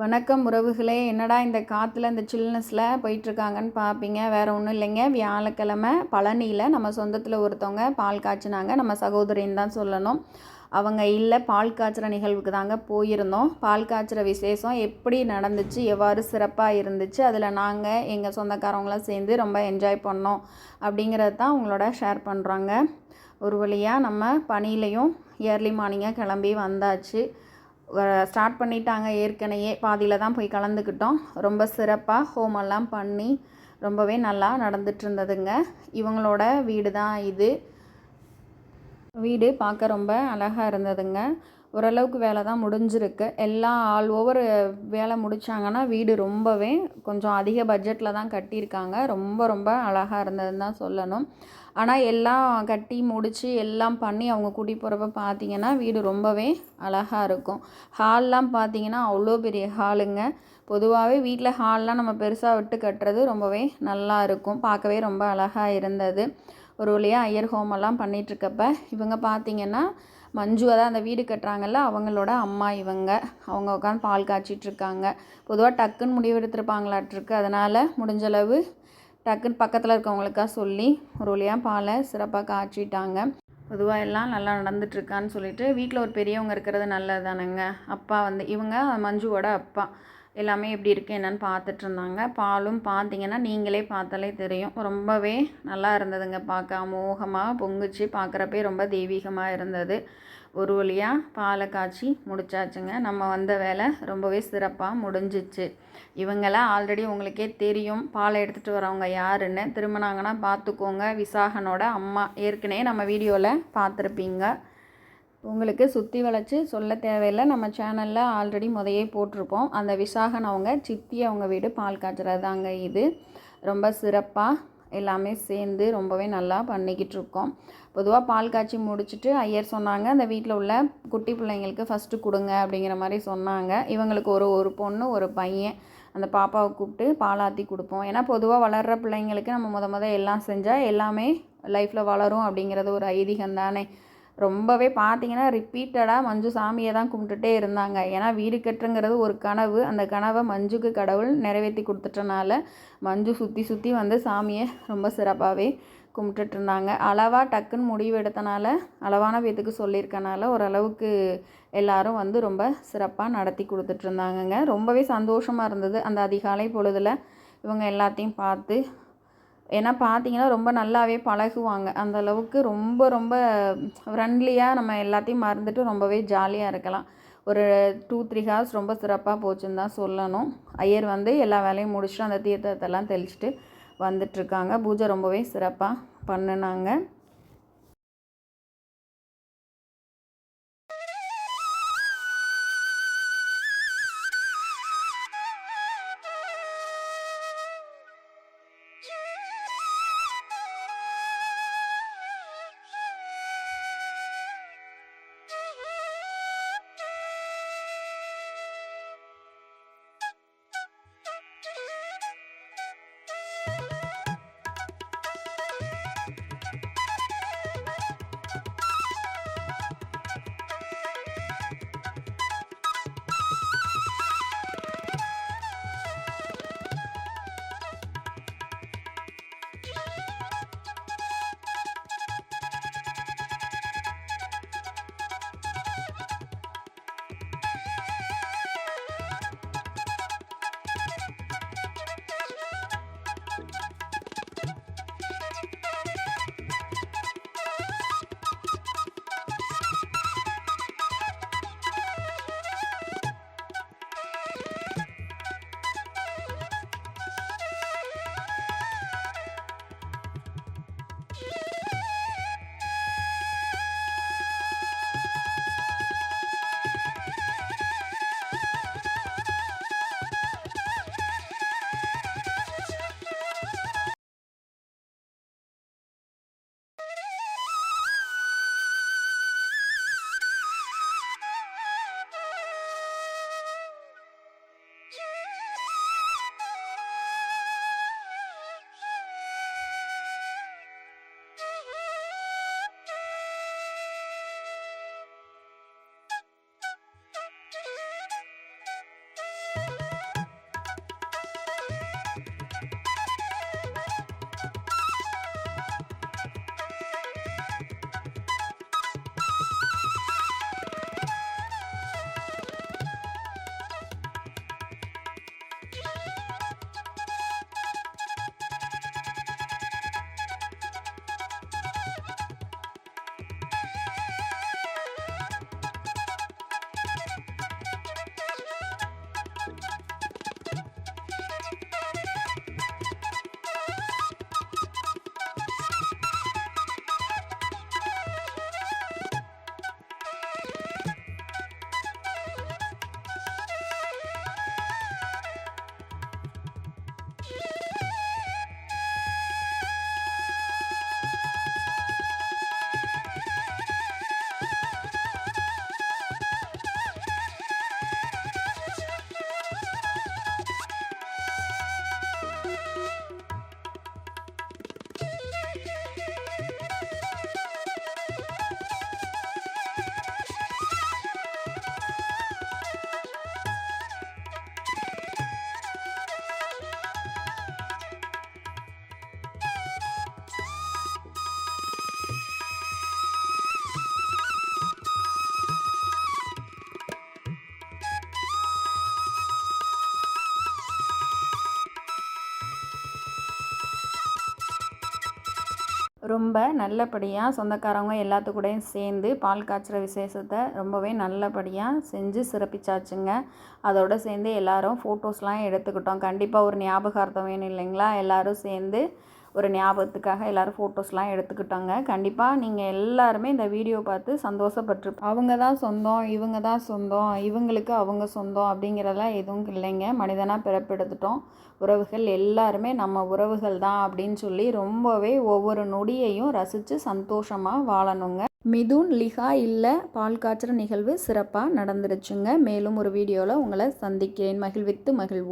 வணக்கம் உறவுகளே. என்னடா இந்த காற்றுல இந்த சில்னஸில் போயிட்டுருக்காங்கன்னு பார்ப்பீங்க. வேறு ஒன்றும் இல்லைங்க. வியாழக்கிழமை பழனியில் நம்ம சொந்தத்தில் ஒருத்தவங்க பால் காய்ச்சினாங்க. நம்ம சகோதரின்னு தான் சொல்லணும். அவங்க இல்லை, பால் காய்ச்சுற நிகழ்வுக்கு தாங்க போயிருந்தோம். பால் காய்ச்சுற விசேஷம் எப்படி நடந்துச்சு, எவ்வாறு சிறப்பாக இருந்துச்சு, அதில் நாங்கள் எங்கள் சொந்தக்காரவங்களாம் சேர்ந்து ரொம்ப என்ஜாய் பண்ணோம் அப்படிங்கிறது தான் உங்களோட ஷேர் பண்ணுறாங்க. ஒரு வழியாக நம்ம பணியிலையும் ஏர்லி மார்னிங்காக கிளம்பி வந்தாச்சு. ஸ்டார்ட் பண்ணிட்டாங்க. ஏற்கனவே பாதியில் தான் போய் கலந்துக்கிட்டோம். ரொம்ப சிறப்பாக ஹோமெல்லாம் பண்ணி ரொம்பவே நல்லா நடந்துட்டு இருந்ததுங்க. இவங்களோட வீடு தான் இது. வீடு பார்க்க ரொம்ப அழகாக இருந்ததுங்க. ஓரளவுக்கு வேலை தான் முடிஞ்சிருக்கு. எல்லாம் ஆல் ஓவர் வேலை முடித்தாங்கன்னா வீடு ரொம்பவே கொஞ்சம் அதிக பட்ஜெட்டில் தான் கட்டியிருக்காங்க. ரொம்ப ரொம்ப அழகாக இருந்ததுன்னு தான் சொல்லணும். ஆனால் எல்லாம் கட்டி முடித்து எல்லாம் பண்ணி அவங்க கூட்டி போகிறப்ப பார்த்திங்கன்னா வீடு ரொம்பவே அழகாக இருக்கும். ஹால்லாம் பார்த்திங்கன்னா அவ்வளோ பெரிய ஹாலுங்க. பொதுவாகவே வீட்டில் ஹால்லாம் நம்ம பெருசாக விட்டு கட்டுறது ரொம்பவே நல்லா இருக்கும். பார்க்கவே ரொம்ப அழகாக இருந்தது. ஒரு வழியாக ஐயர் ஹோமெல்லாம் பண்ணிகிட்ருக்கப்ப இவங்க பார்த்திங்கன்னா மஞ்சுவை தான் அந்த வீடு கட்டுறாங்கல்ல, அவங்களோட அம்மா இவங்க. அவங்க உட்காந்து பால் காய்ச்சிட்ருக்காங்க. பொதுவாக டக்குன்னு முடிவு எடுத்துருப்பாங்களாட்டிருக்கு. அதனால் முடிஞ்சளவு டக்குன்னு பக்கத்தில் இருக்கவங்களுக்காக சொல்லி ஒரு வழியாக பாலை சிறப்பாக காய்ச்சிட்டாங்க. பொதுவாக எல்லாம் நல்லா நடந்துட்டுருக்கான்னு சொல்லிட்டு வீட்டில் ஒரு பெரியவங்க இருக்கிறது நல்லது தானேங்க. அப்பா வந்து இவங்க மஞ்சுவோட அப்பா எல்லாமே எப்படி இருக்குது என்னென்னு பார்த்துட்டு இருந்தாங்க. பாலும் பார்த்திங்கன்னா நீங்களே பார்த்தாலே தெரியும், ரொம்பவே நல்லா இருந்ததுங்க. பார்க்க அமோகமாக பொங்குச்சு. பார்க்குறப்பே ரொம்ப தெய்வீகமாக இருந்தது. ஒரு வழியாக பாலை காய்ச்சி முடிச்சாச்சுங்க. நம்ம வந்த வேலை ரொம்பவே சிறப்பாக முடிஞ்சிச்சு. இவங்களாம் ஆல்ரெடி உங்களுக்கே தெரியும் பாலை எடுத்துகிட்டு வரவங்க யாருன்னு. திரும்பினாங்கன்னா பார்த்துக்கோங்க. விசாகனோட அம்மா. ஏற்கனவே நம்ம வீடியோவில் பார்த்துருப்பீங்க. உங்களுக்கு சுற்றி வளைச்சி சொல்ல தேவையில்லை. நம்ம சேனலில் ஆல்ரெடி முதையே போட்டிருப்போம். அந்த விசாகன் அவங்க சித்தி அவங்க வீடு பால் காய்ச்சறது தாங்க இது. ரொம்ப சிறப்பாக எல்லாமே சேர்ந்து ரொம்பவே நல்லா பண்ணிக்கிட்டு இருக்கோம். பொதுவாக பால் காய்ச்சி முடிச்சுட்டு ஐயர் சொன்னாங்க, அந்த வீட்டில் உள்ள குட்டி பிள்ளைங்களுக்கு ஃபஸ்ட்டு கொடுங்க அப்படிங்கிற மாதிரி சொன்னாங்க. இவங்களுக்கு ஒரு பொண்ணு ஒரு பையன். அந்த பாப்பாவை கூப்பிட்டு பாலாற்றி கொடுப்போம். ஏன்னா பொதுவாக வளர்கிற பிள்ளைங்களுக்கு நம்ம முத எல்லாம் செஞ்சால் எல்லாமே லைஃப்பில் வளரும் அப்படிங்கிறது ஒரு ஐதீகம் தானே. ரொம்பவே பார்த்திங்கன்னா ரிப்பீட்டடாக மஞ்சு சாமியை தான் கும்பிட்டுட்டே இருந்தாங்க. ஏன்னா வீடு கட்டுறங்கிறது ஒரு கனவு. அந்த கனவை மஞ்சுக்கு கடவுள் நிறைவேற்றி கொடுத்துட்டனால மஞ்சு சுற்றி சுற்றி வந்து சாமியை ரொம்ப சிறப்பாகவே கும்பிட்டுட்டு இருந்தாங்க. அளவாக டக்குன்னு முடிவு எடுத்தனால, அளவான பேத்துக்கு சொல்லியிருக்கனால ஓரளவுக்கு எல்லோரும் வந்து ரொம்ப சிறப்பாக நடத்தி கொடுத்துட்ருந்தாங்கங்க. ரொம்பவே சந்தோஷமாக இருந்தது அந்த அதிகாலை பொழுதில் இவங்க எல்லாத்தையும் பார்த்து. ஏன்னா பார்த்திங்கன்னா ரொம்ப நல்லாவே பழகுவாங்க. அந்தளவுக்கு ரொம்ப ரொம்ப ஃப்ரெண்ட்லியாக நம்ம எல்லாத்தையும் மறந்துட்டு ரொம்பவே ஜாலியாக இருக்கலாம். ஒரு 2-3 ஹார்ஸ் ரொம்ப சிறப்பாக போச்சுன்னு தான் சொல்லணும். ஐயர் வந்து எல்லா வேலையும் முடிச்சுட்டு அந்த தீர்த்தத்தெல்லாம் தெளிச்சுட்டு வந்துட்டுருக்காங்க. பூஜை ரொம்பவே சிறப்பாக பண்ணினாங்க. ரொம்ப நல்லபடியாக சொந்தக்காரவங்க எல்லாத்துக்கூடயும் சேர்ந்து பால் காய்ச்சுற விசேஷத்தை ரொம்பவே நல்லபடியாக செஞ்சு சிறப்பிச்சாச்சுங்க. அதோடு சேர்ந்து எல்லோரும் ஃபோட்டோஸ்லாம் எடுத்துக்கிட்டோம். கண்டிப்பாக ஒரு ஞாபகார்த்தம் வேணும் இல்லைங்களா? எல்லோரும் சேர்ந்து ஒரு ஞாபகத்துக்காக எல்லோரும் ஃபோட்டோஸ்லாம் எடுத்துக்கிட்டோங்க. கண்டிப்பாக நீங்கள் எல்லாருமே இந்த வீடியோ பார்த்து அவங்க தான் சொந்தம், இவங்க தான் சொந்தம், இவங்களுக்கு அவங்க சொந்தம் அப்படிங்கிறதெல்லாம் எதுவும் இல்லைங்க. மனிதனாக பிறப்பெடுத்துட்டோம். உறவுகள் எல்லாருமே நம்ம உறவுகள் தான் அப்படின்னு சொல்லி ரொம்பவே ஒவ்வொரு நொடியையும் ரசித்து சந்தோஷமாக வாழணுங்க. மிதுன், லிஹா இல்லை பால் காய்ச்சுற நிகழ்வு சிறப்பாக நடந்துருச்சுங்க. மேலும் ஒரு வீடியோவில் உங்களை சந்திக்கிறேன். மகிழ்வித்து மகிழ்வு.